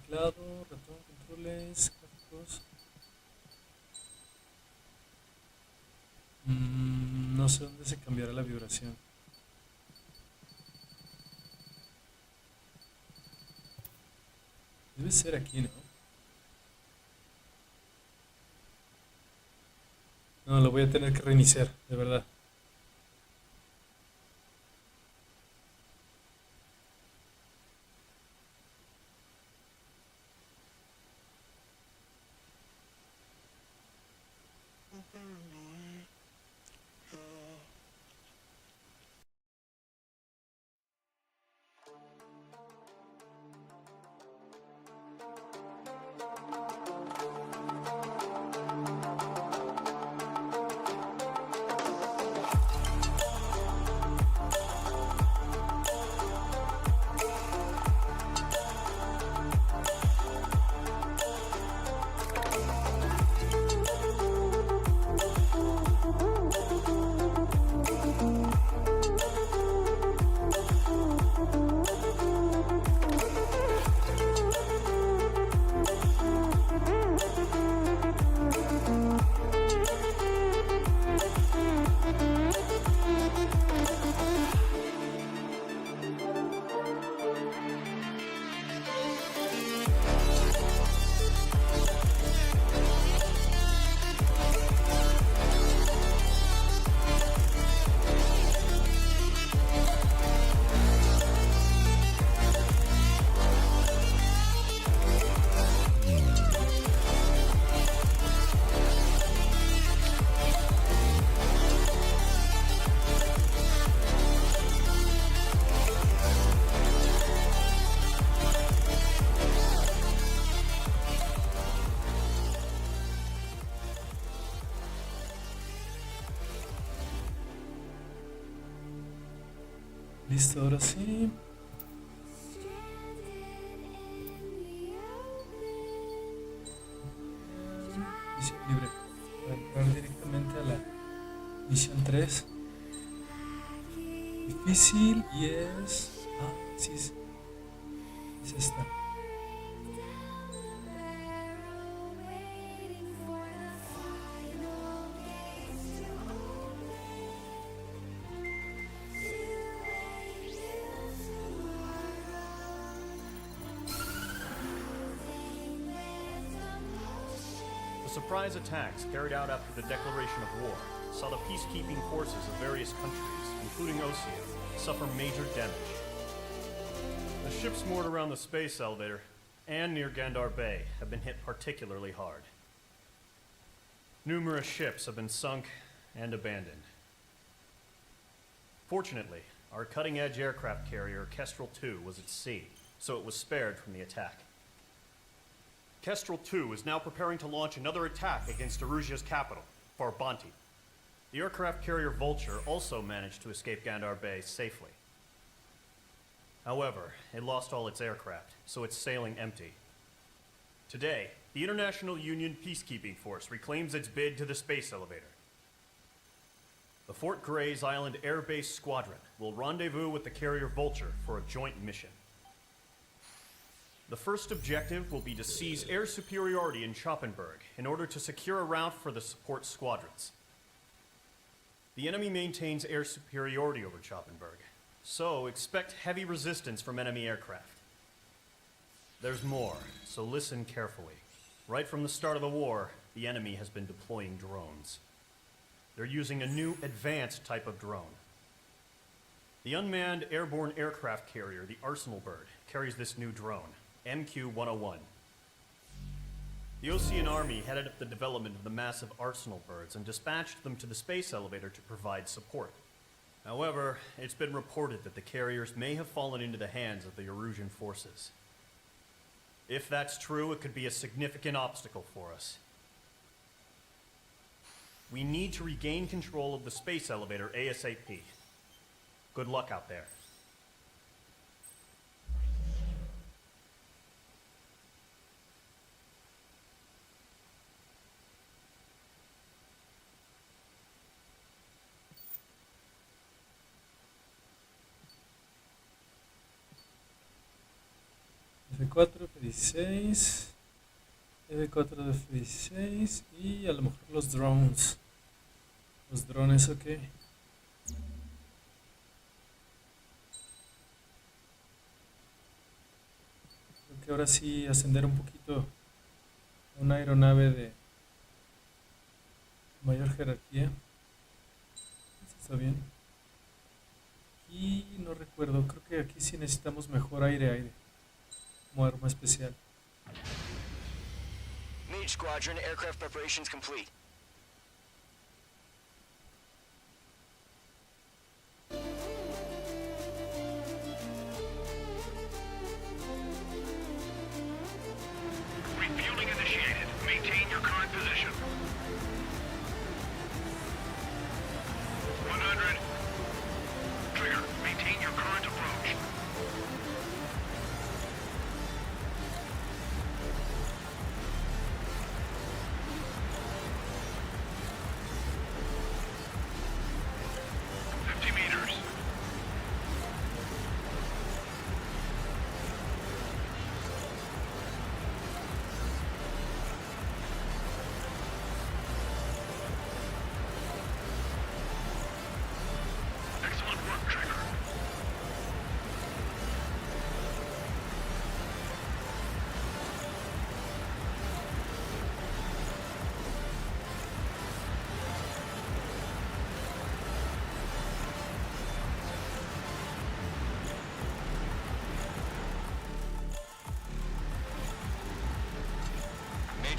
S1: Teclado, ratón, controles, gráficos. No sé dónde se cambiará la vibración. Debe ser aquí, ¿no? No, lo voy a tener que reiniciar, de verdad. Listo, ahora sí. Misión libre. Para entrar directamente a la misión 3. Difícil y es... sí, es esta.
S5: The surprise attacks carried out after the declaration of war saw the peacekeeping forces of various countries, including Ocean, suffer major damage. The ships moored around the space elevator and near Gandar Bay have been hit particularly hard. Numerous ships have been sunk and abandoned. Fortunately, our cutting-edge aircraft carrier Kestrel II was at sea, so it was spared from the attack. Kestrel II is now preparing to launch another attack against Erusia's capital, Farbanti. The aircraft carrier Vulture also managed to escape Gandar Bay safely. However, it lost all its aircraft, so it's sailing empty. Today, the International Union Peacekeeping Force reclaims its bid to the space elevator. The Fort Gray's Island Air Base Squadron will rendezvous with the carrier Vulture for a joint mission. The first objective will be to seize air superiority in Schoppenberg in order to secure a route for the support squadrons. The enemy maintains air superiority over Schoppenberg, so expect heavy resistance from enemy aircraft. There's more, so listen carefully. Right from the start of the war, the enemy has been deploying drones. They're using a new advanced type of drone. The unmanned airborne aircraft carrier, the Arsenal Bird, carries this new drone, MQ-101. The Osean Army headed up the development of the massive Arsenal Birds and dispatched them to the space elevator to provide support. However, it's been reported that the carriers may have fallen into the hands of the Erusian forces. If that's true, it could be a significant obstacle for us. We need to regain control of the space elevator ASAP. Good luck out there.
S1: F4, F16, F4, F16 y a lo mejor los drones. Los drones, ok. Creo que ahora sí ascender un poquito a una aeronave de mayor jerarquía. Eso está bien. Y no recuerdo, creo que aquí sí necesitamos mejor aire. Como arma especial.
S12: Mage Squadron, aircraft preparations complete.
S8: Refueling initiated. Maintain your current position. 100. Trigger. Maintain your current approach.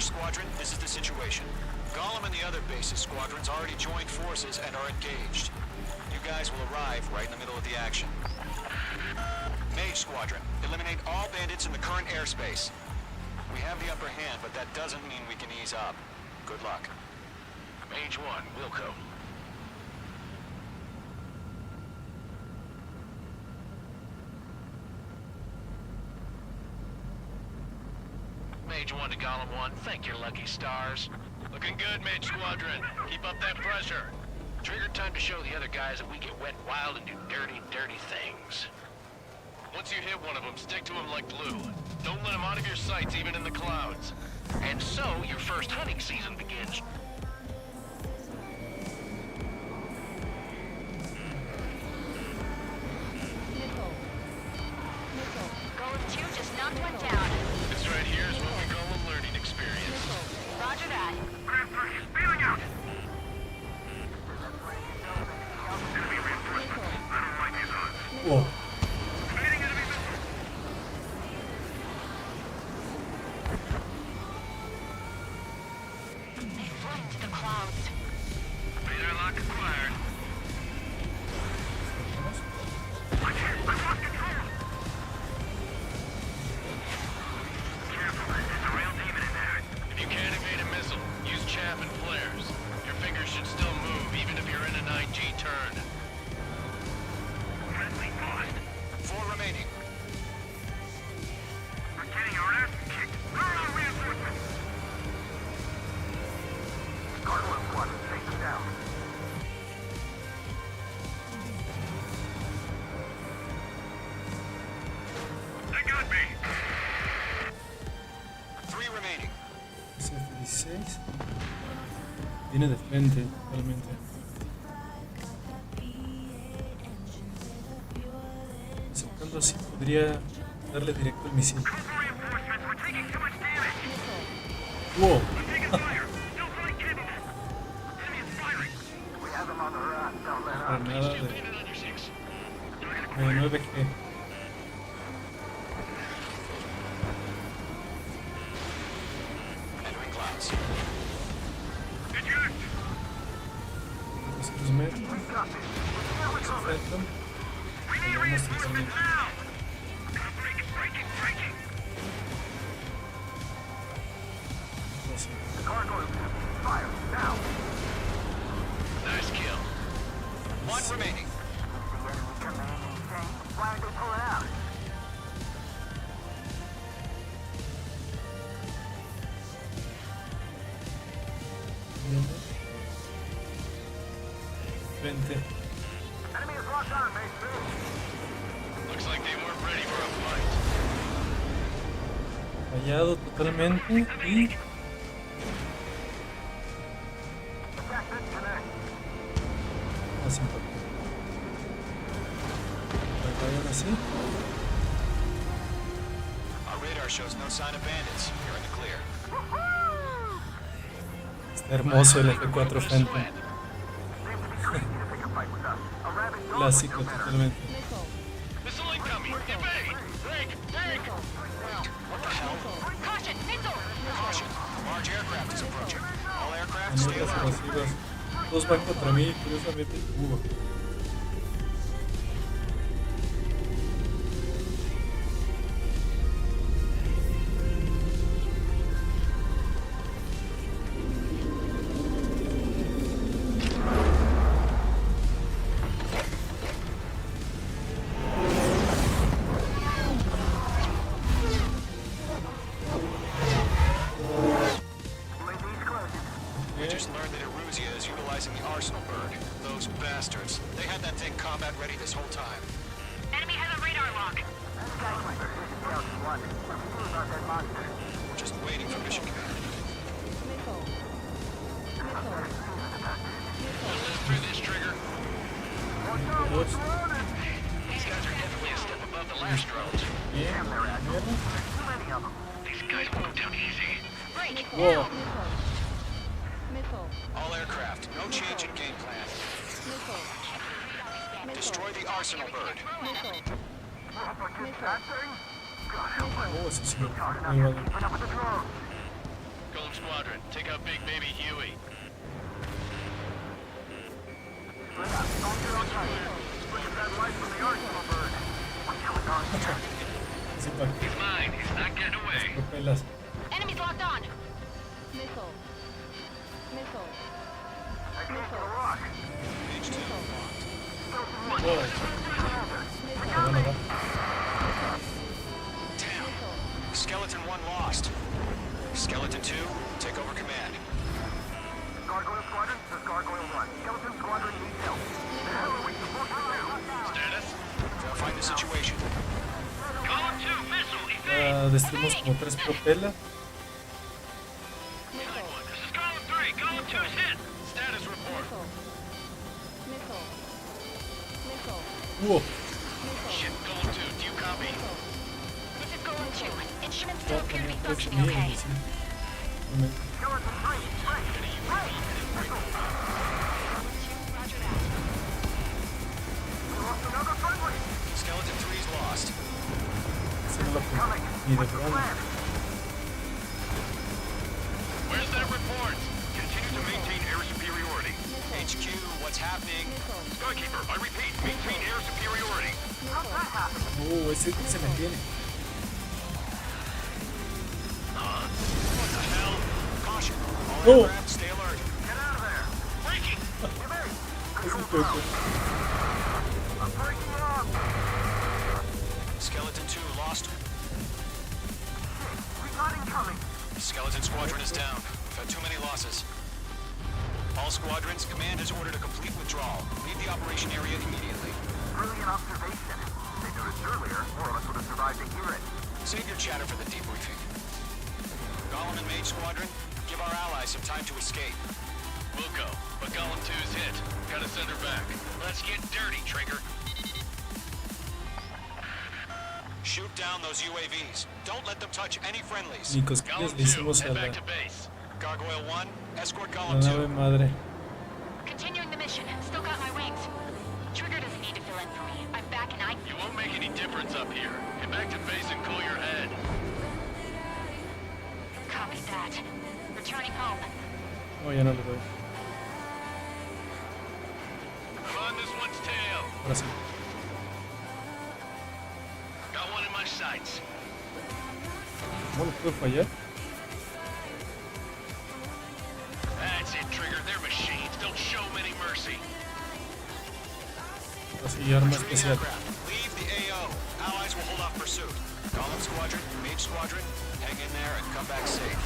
S12: Squadron, this is the situation. Gollum and the other base's squadrons already joined forces and are engaged. You guys will arrive right in the middle of the action. Mage Squadron, eliminate all bandits in the current airspace. We have the upper hand, but that doesn't mean we can ease up. Good luck.
S8: Mage 1, Wilco. Mage 1 to Golem 1, thank your lucky stars. Looking good, Mage Squadron. Keep up that pressure. Trigger time to show the other guys that we get wet wild and do dirty, dirty things. Once you hit one of them, stick to them like glue. Don't let them out of your sights, even in the clouds. And so, your first hunting season begins.
S10: Golem 2 just knocked one down.
S8: This right here is what we call a learning experience.
S10: Roger that.
S8: Grand Prix, spilling out! Enemy reinforcements. I don't like these odds.
S1: Whoa.
S8: Committing enemy missile.
S10: They flew into the clouds.
S8: Radar lock acquired. I lost control! Careful, there's a real demon in there. If you can't evade a missile, use chaff and flares. Your fingers should still move, even if you're in an IG turn. Friendly lost.
S12: 4 remaining.
S8: We're getting our ass kicked. Where are our reinforcements? Guard 1 squadron, take them down.
S1: ese F-16. Viene de frente, totalmente. Acercando así podría darle directo el misil. ¡Wow! Granada de 9G.
S12: Entering clouds.
S1: 200 metros. Perfecto. Llegamos totalmente.
S8: Nice kill.
S12: One remaining.
S1: Frente.
S8: Looks like they weren't ready for a fight.
S1: Fallado totalmente y más impacto. Ahora sí.
S12: Our radar shows no sign of bandits. You're in the clear.
S1: Está hermoso el F4 frente. Clásico totalmente.
S8: Missile incoming. Evade. Break. Break.
S12: What the hell?
S10: Caution, missile!
S12: Caution. Large aircraft is approaching. All aircraft stay
S1: Maniobras
S12: alert.
S1: evasivas. Dos van contra mí, curiosamente.
S12: We just learned that Eruzia is utilizing the arsenal bird. Those bastards. They had that thing combat ready this whole time.
S10: Enemy has a radar lock.
S12: We're just waiting for mission command.
S8: We'll live through this, Trigger.
S1: Dos.
S8: These guys are definitely a step above the last drones.
S1: Bien.
S8: These guys will go down easy.
S10: Break.
S1: Wow.
S12: All aircraft, no change in game plan. Destroy the arsenal bird.
S1: Oh, ese sí. Muy bueno.
S8: Gold Squadron, take out Big Baby Huey.
S1: Ese para
S8: He's mine. He's not getting away.
S1: propelas.
S10: Enemy's locked on.
S12: Page 2.
S1: Wow. Bueno, va.
S12: Damn. Skeleton 1 lost. Skeleton 2, take over command.
S9: Gargoyle Squadron, this is Gargoyle 1. Skeleton Squadron needs help. The hell are we supposed to do?
S8: Status?
S12: Verifying the situation.
S8: Column 2, missile, evade.
S1: Destruimos como 3 propelas.
S8: This is column 3. Column 2's hit. Status report.
S1: Wow.
S8: Shit, column 2, do you copy?
S10: This is Golem 2. Instruments
S1: Ya
S10: still appear to be
S1: tenía 3
S10: functioning
S1: míos.
S10: okay.
S1: Sí.
S9: Skeleton 3, break! Break! We lost another friendly!
S12: Skeleton 3's lost.
S1: Se me lo apunté. Ni de broma.
S8: Where's that report? Continue to maintain air superiority.
S12: HQ, what's happening?
S8: Skykeeper, I repeat, maintain air superiority.
S1: Ese me tiene.
S8: What the hell?
S12: Caution. All
S1: Oh.
S12: aircraft, stay alert.
S9: Get out of there!
S8: Breaking!
S1: Es un toque.
S9: I'm breaking up!
S12: Skeleton 2 lost.
S9: We got incoming!
S12: Skeleton Squadron is down. We've had too many losses. All squadrons, command has ordered a complete withdrawal. Leave the operation area immediately.
S9: Brilliant observation. If they noticed earlier, more of us would have survived to hear it.
S12: Save your chatter for the debriefing. Golem and Mage Squadron, some time to escape.
S8: We'll go, but Golem 2's hit. Gotta send her back. Let's get dirty, Trigger.
S12: Shoot down those UAVs. Don't let them touch any friendlies.
S1: Ni cosquillas le hicimos a
S8: head
S1: la,
S8: back to base.
S12: Gargoyle 1, escort
S1: la
S12: Golem
S1: nave
S12: 2.
S1: madre.
S10: Continuing the mission. Still got my wings. Trigger doesn't need to fill in for me. I'm back and
S8: You won't make any difference up here. Get back to base and cool your head.
S10: Copy that. Returning home.
S1: Oh, ya no le doy.
S8: I'm on this one's tail.
S1: Ahora sí.
S8: Got one in my sights.
S1: ¿Cómo lo puedo fallar?
S8: That's it, Trigger. They're machines. Don't show them any mercy.
S1: Ahora sí, arma
S12: Retreating
S1: especial.
S12: aircraft. Leave the AO. Allies will hold off pursuit. Golem Squadron, Mage Squadron, hang in there and come back safe.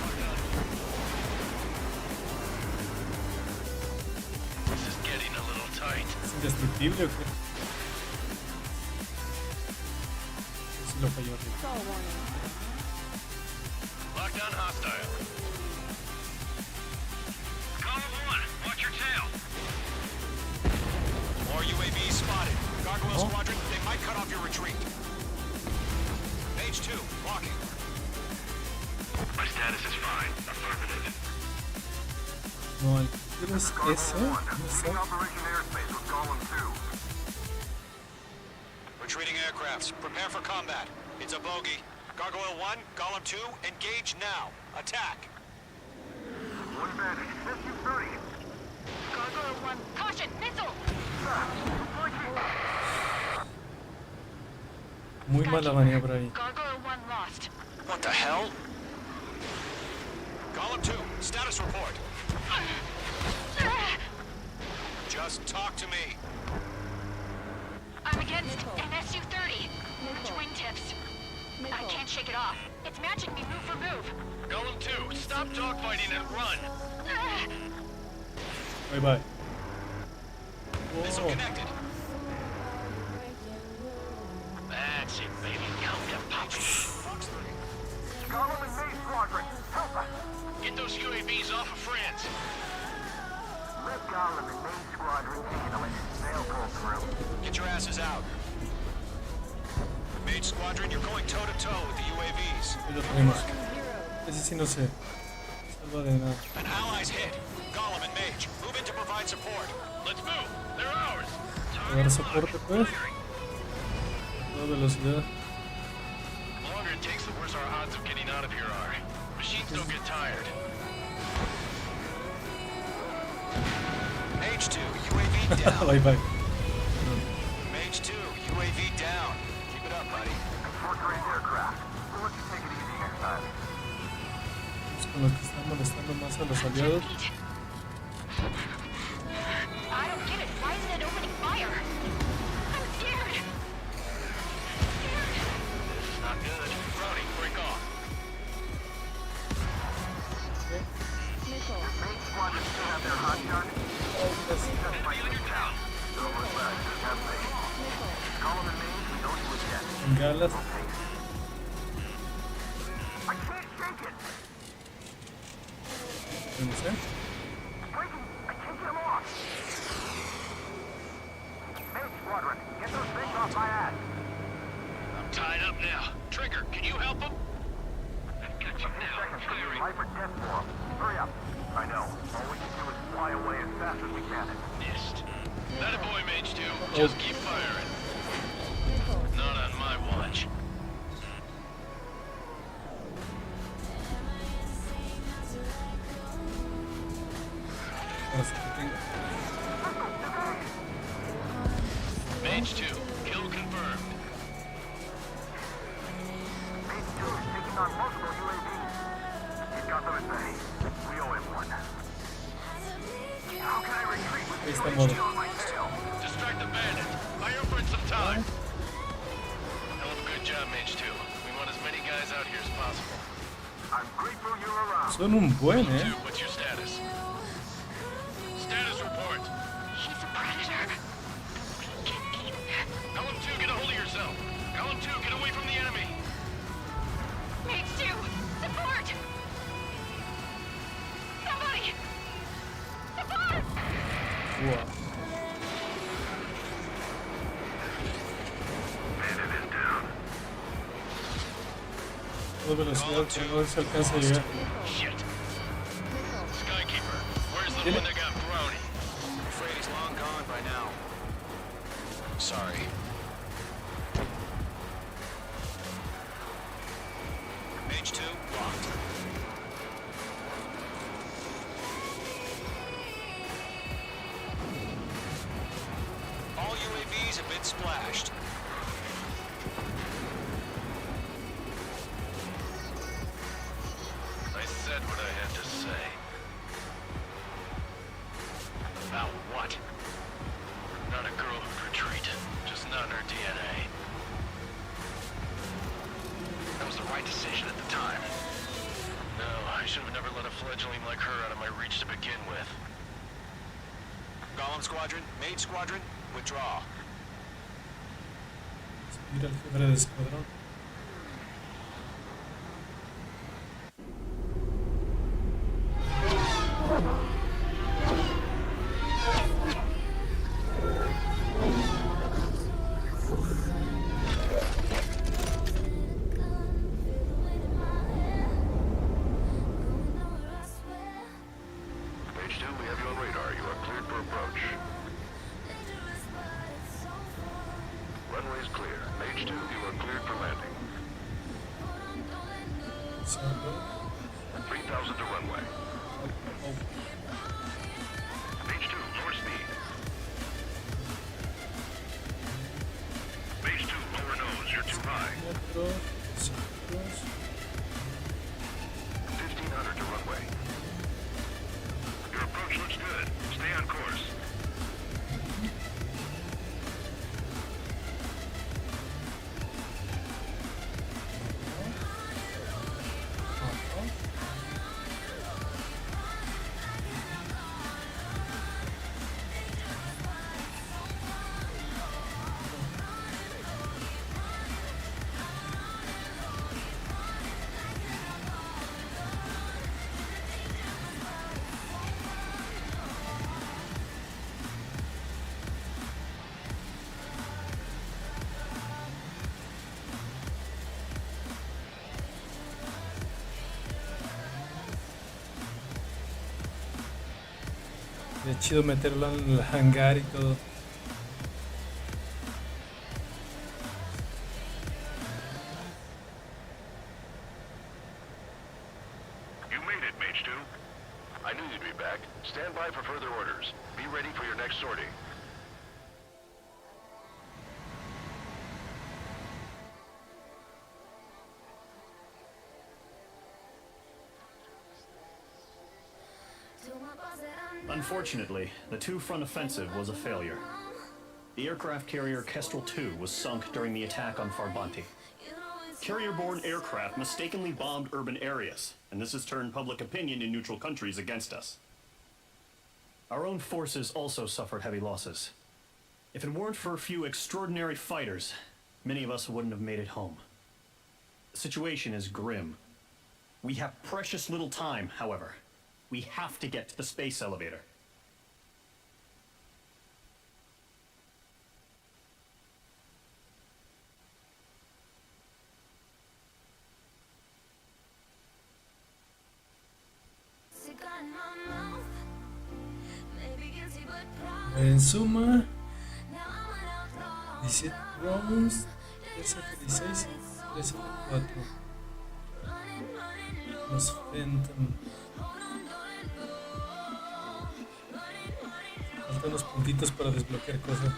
S8: This is getting a little tight.
S1: ¿Es indestructible o qué? Sí lo falló arriba.
S8: Lockdown hostile. Golem 1, watch your tail.
S12: More UAVs spotted. Gargoyle Squadron, they might cut off your retreat. Mage 2, blocking.
S9: My status is fine. Affirmative.
S1: No, el que es ese. No sé.
S9: Operation Airspace with Golem 2.
S12: Retreating aircrafts, prepare for combat. It's a bogey. Gargoyle 1, Golem 2, engage now. Attack.
S9: One advantage. SU-30.
S10: Gargoyle 1. Caution! Missile!
S1: Muy mala maniobra ahí.
S10: Gargoyle 1 lost.
S12: What the hell? Golem 2, status report. Just talk to me.
S10: I'm against an SU-30. Which wingtips? I can't shake it off. It's matching me move for move.
S8: Golem 2, stop dogfighting and run.
S1: Bye bye.
S12: Missile
S1: Oh,
S12: connected.
S8: That's it, baby. Come to Poppy.
S9: Golem and Mage Squadron, help us!
S8: Get those UAVs off of friends.
S9: Let Golem and Mage Squadron handle it. They'll pull through.
S12: Get your asses out. Mage Squadron, you're going toe-to-toe with the UAVs.
S1: ahí lo tenemos. Ese sí no sé. Salva de nada.
S12: An ally's hit. Golem and Mage, move in to provide support.
S8: Let's move. They're ours.
S1: A dar soporte pues. Toda velocidad.
S8: The longer it takes, the worse our odds of getting out of here are. Machines don't get tired.
S12: Mage 2, UAV down.
S1: Bye bye.
S12: Mage 2, UAV down. Keep it up, buddy.
S9: Short-range aircraft. We'll let you take it easy next time.
S1: Pues con los que están molestando más a los aliados.
S10: I don't get it. Why isn't it opening fire? I'm scared.
S8: This is not good. Brownie, break off.
S9: Mage Squadron still have their hot gun.
S8: Enemy on your tail.
S9: Don't look back. Have faith. Golem and Mage, we know you would get.
S1: Bengalas.
S9: I can't shake it!
S1: No sé.
S9: Breaking! I can't get them off! Mage Squadron, get those things off my ass!
S8: I'm tied up now. Trigger, can you help him? I've got you now.
S9: Seconds to use
S8: Firing.
S9: life or death for 'em. Hurry up. I know. All we can do is fly away as fast as we can.
S8: Missed. That a boy, Mage 2. Just keep firing. Not on my watch.
S1: Ahora sí que tengo.
S8: Mage 2, kill confirmed.
S9: Mage 2 is taking on multiple UAVs. He's got them at bay. We owe him one. How can I retreat with
S1: Ahí
S9: the
S1: está
S9: UAV
S1: modo.
S9: on my tail?
S8: Distract the bandit. Buy your friend some time. Hell of a good job, Mage 2. We want as many guys out here as possible.
S9: I'm grateful you're around.
S1: Son un buen,
S8: Two, what's your status? Status report.
S10: He's a predator. Get in.
S8: Golem 2, get a hold of yourself. Golem 2, get away from the enemy.
S10: Mage 2, support! Somebody!
S1: Wow. Toda velocidad, pero no se alcanza a llegar.
S8: Shit. Skykeeper, where's the
S1: Dime.
S8: one that got brownie?
S12: I'm afraid he's long gone by now. Sorry. Mage 2, locked. All UAVs have been splashed.
S8: I said what I had to say. About what? Not a girl who'd retreat. Just not in her DNA. That was the right decision at the time. No, I should have never let a fledgling like her out of my reach to begin with.
S12: Golem Squadron, Mage Squadron, withdraw.
S1: Mira el jefe de escuadrón.
S9: Mage 2, we have you on radar. You are cleared for approach. Runway is clear. Mage 2, you are cleared for landing. 3,000 to runway. Mage 2, lower speed. Mage 2, lower nose. You're too high. 1,500 to runway. Your approach looks good. Stay on course.
S1: Es chido meterlo en el hangar y todo.
S9: You made it, Mage 2. I knew you'd be back. Stand by for further orders. Be ready for your next sortie.
S5: Unfortunately, the two-front offensive was a failure. The aircraft carrier Kestrel II was sunk during the attack on Farbanti. Carrier-borne aircraft mistakenly bombed urban areas, and this has turned public opinion in neutral countries against us. Our own forces also suffered heavy losses. If it weren't for a few extraordinary fighters, many of us wouldn't have made it home. The situation is grim. We have precious little time, however. We have to get to the space elevator.
S1: En suma, 17 rounds, 376 y 374. Los Phantom. Faltan unos puntitos para desbloquear cosas.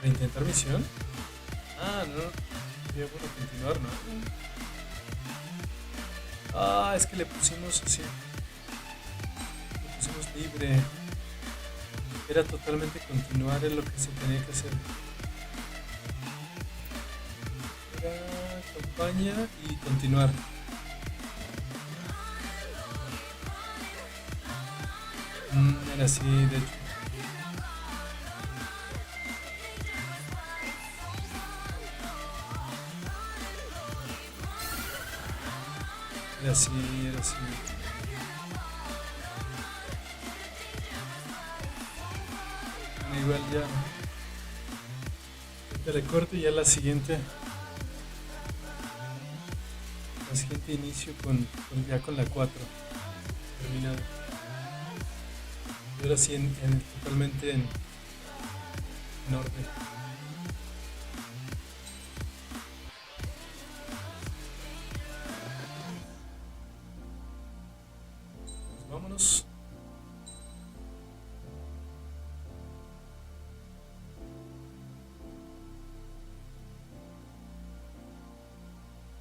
S1: ¿Reintentar misión? Ah, no. Sería bueno continuar, ¿no? Ah, es que le pusimos así. Le pusimos libre. Era totalmente continuar en lo que se tenía que hacer. Era campaña y continuar. Era así, de hecho. Era así, era así. igual ya le corto y ya la siguiente inicio ya con la 4 terminado. Y ahora sí totalmente en orden. Pues vámonos.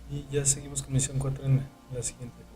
S1: Y ya seguimos con misión 4 en la siguiente.